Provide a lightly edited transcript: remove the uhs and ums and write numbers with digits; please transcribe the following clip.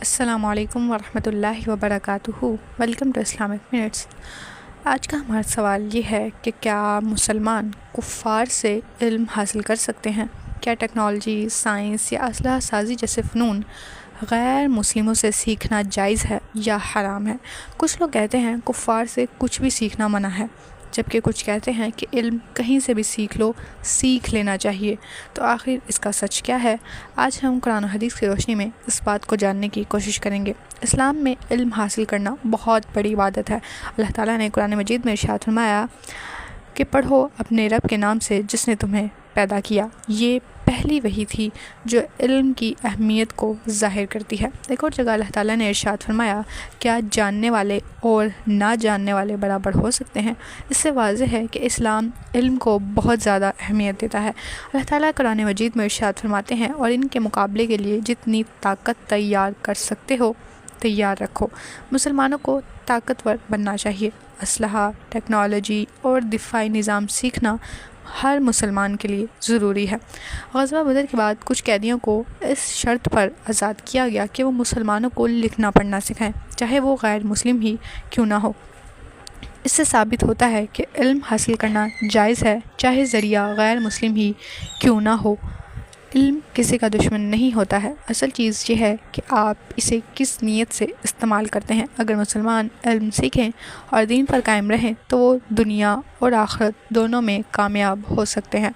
السلام علیکم ورحمۃ اللہ وبرکاتہ۔ Welcome to Islamic minutes. آج کا ہمارا سوال یہ ہے کہ کیا مسلمان کفار سے علم حاصل کر سکتے ہیں؟ کیا ٹیکنالوجی، سائنس یا اسلحہ سازی جیسے فنون غیر مسلموں سے سیکھنا جائز ہے یا حرام ہے؟ کچھ لوگ کہتے ہیں کفار سے کچھ بھی سیکھنا منع ہے، جبکہ کچھ کہتے ہیں کہ علم کہیں سے بھی سیکھ لینا چاہیے۔ تو آخر اس کا سچ کیا ہے؟ آج ہم قرآن و حدیث کی روشنی میں اس بات کو جاننے کی کوشش کریں گے۔ اسلام میں علم حاصل کرنا بہت بڑی عبادت ہے۔ اللہ تعالیٰ نے قرآن مجید میں ارشاد فرمایا کہ پڑھو اپنے رب کے نام سے جس نے تمہیں پیدا کیا۔ یہ پہلی وحی تھی جو علم کی اہمیت کو ظاہر کرتی ہے۔ ایک اور جگہ اللہ تعالیٰ نے ارشاد فرمایا، کیا جاننے والے اور نہ جاننے والے برابر ہو سکتے ہیں؟ اس سے واضح ہے کہ اسلام علم کو بہت زیادہ اہمیت دیتا ہے۔ اللہ تعالیٰ قرآن مجید میں ارشاد فرماتے ہیں، اور ان کے مقابلے کے لیے جتنی طاقت تیار کر سکتے ہو تیار رکھو۔ مسلمانوں کو طاقتور بننا چاہیے۔ اسلحہ، ٹیکنالوجی اور دفاعی نظام سیکھنا ہر مسلمان کے لیے ضروری ہے۔ غزوہ بدر کے بعد کچھ قیدیوں کو اس شرط پر آزاد کیا گیا کہ وہ مسلمانوں کو لکھنا پڑھنا سکھائیں، چاہے وہ غیر مسلم ہی کیوں نہ ہو۔ اس سے ثابت ہوتا ہے کہ علم حاصل کرنا جائز ہے، چاہے ذریعہ غیر مسلم ہی کیوں نہ ہو۔ علم کسی کا دشمن نہیں ہوتا ہے، اصل چیز یہ ہے کہ آپ اسے کس نیت سے استعمال کرتے ہیں۔ اگر مسلمان علم سیکھیں اور دین پر قائم رہیں تو وہ دنیا اور آخرت دونوں میں کامیاب ہو سکتے ہیں۔